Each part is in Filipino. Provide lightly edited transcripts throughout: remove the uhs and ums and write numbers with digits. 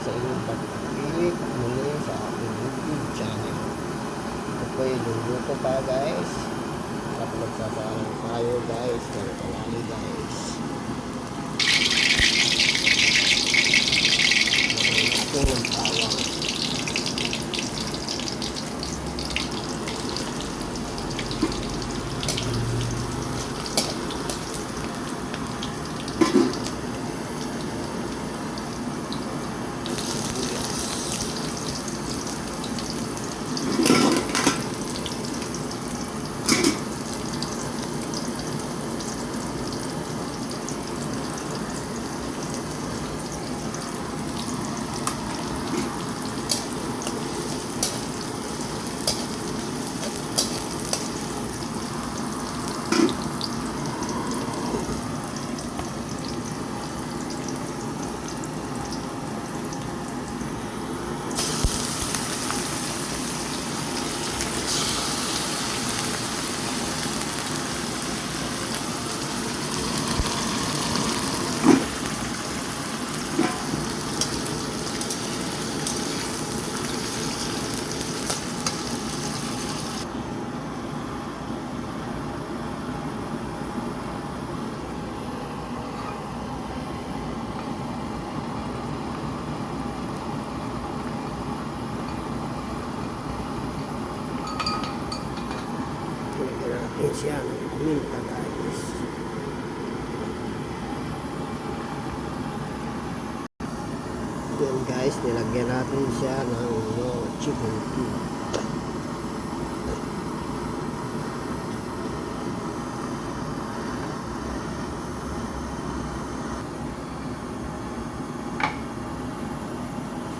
sa inyong pagpili muli sa aking YouTube channel. Ito po yung luluto pa guys. At magsasalang tayo guys ng kawali guys. Ito ng bawang. Natin siya ng paminta guys. Yan guys, nilagyan natin siya ng chicken cube.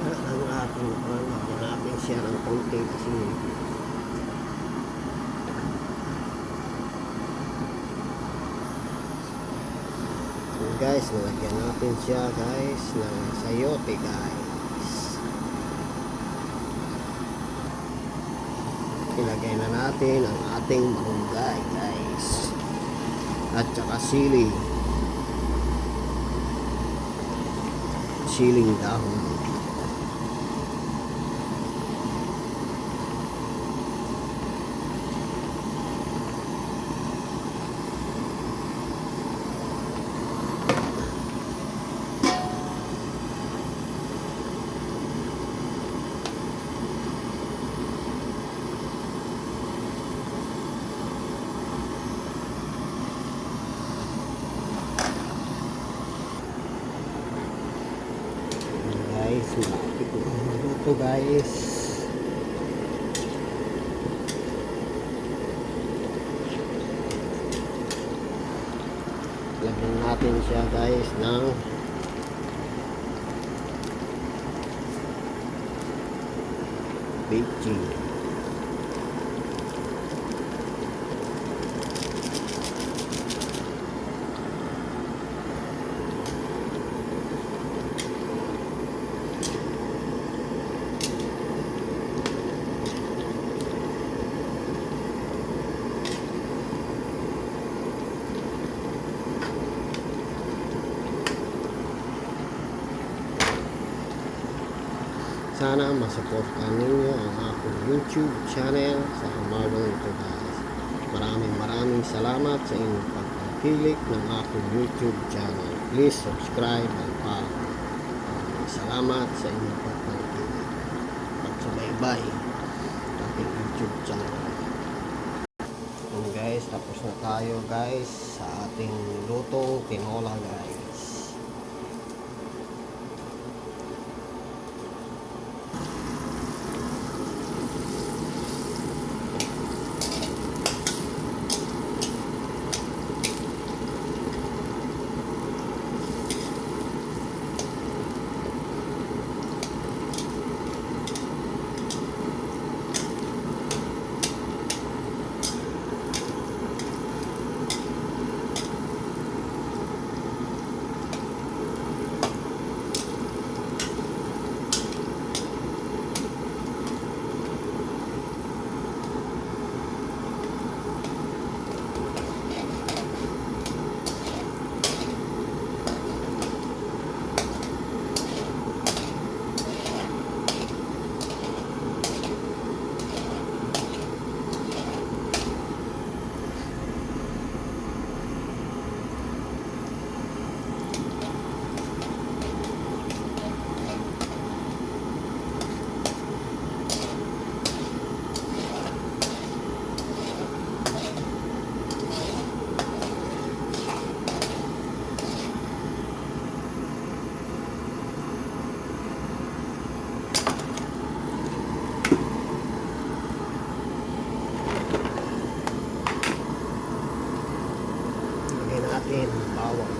Ang ating lagyan natin siya ng konti kasi guys, nalagyan natin siya guys ng sayote guys. Ilagay na natin ang ating malunggay guys at saka siling dahon. Guys, malapit na maluto guys. Lagyan natin siya guys ng baking. Sana masuportahan ninyo ang aking YouTube channel sa umagang ito guys. Maraming salamat sa inyong pagpili ng aking YouTube channel. Please subscribe and follow. Salamat sa inyong pagpili. Pagsubaybay sa aking YouTube channel. And guys, tapos na tayo guys sa ating lutong tinola guys. bawang.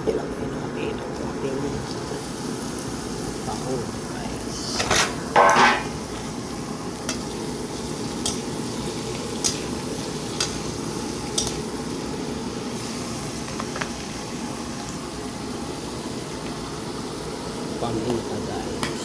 Ilagay natin ang ating tahong, guys. Paminta, guys.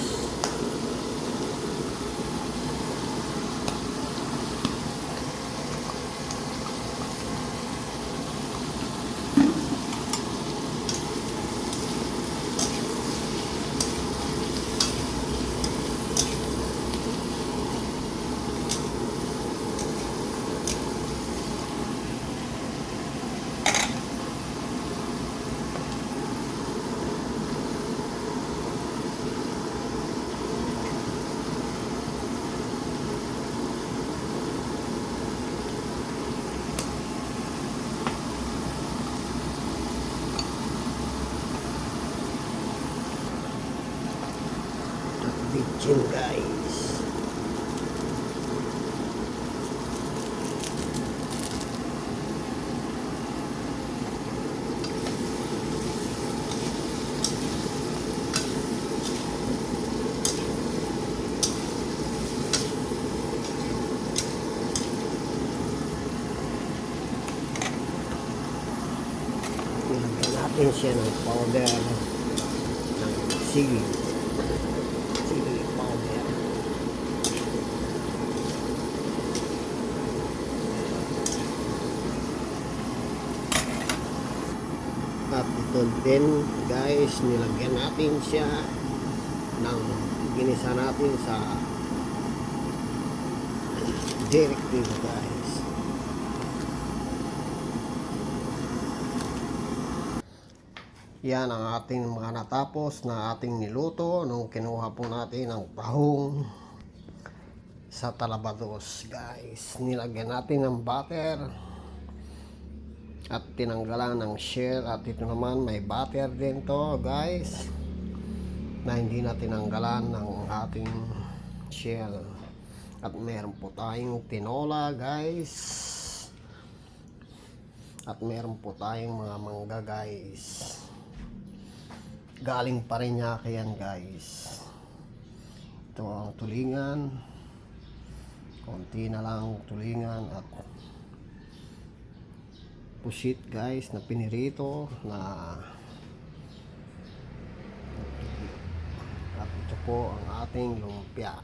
Bitchin, guys. Ilagyan natin siya ng powder ng sili powder. At ito din, guys, nilagyan natin siya ng ginisa natin sa directive, guys. Yan ang ating mga natapos na ating niluto nung kinuha po natin ang tahong sa talabados, guys. Nilagyan natin ng butter at tinanggalan ng shell, at ito naman may butter din to, guys, na hindi na tinanggalan ng ating shell. At meron po tayong tinola, guys, at meron po tayong mga mangga, guys. Galing pa rin niya yan, guys. Ito ang tulingan, konti na lang tulingan, at pusit, guys, na pinirito na. At ito po ang ating lumpia.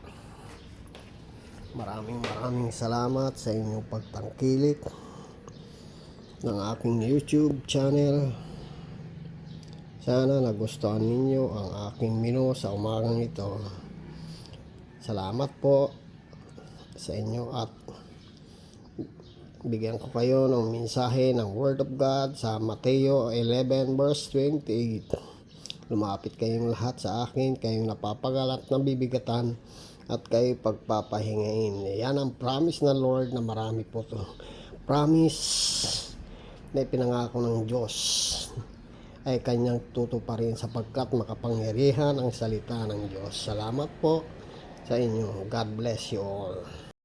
Maraming salamat sa inyong pagtangkilik ng aking YouTube channel. Sana nagustuhan ninyo ang aking menu sa umagang ito. Salamat po sa inyo, at bigyan ko kayo ng mensahe ng Word of God sa Mateo 11 verse 28. Lumapit kayong lahat sa akin, kayong napapagalat ng bibigatan, at kayo pagpapahingain. Yan ang promise ng Lord, na marami po to. Promise na ipinangako ng Diyos ay kanyang tutuparin, sapagkat makapangyarihan ang salita ng Diyos. Salamat po sa inyo. God bless you all.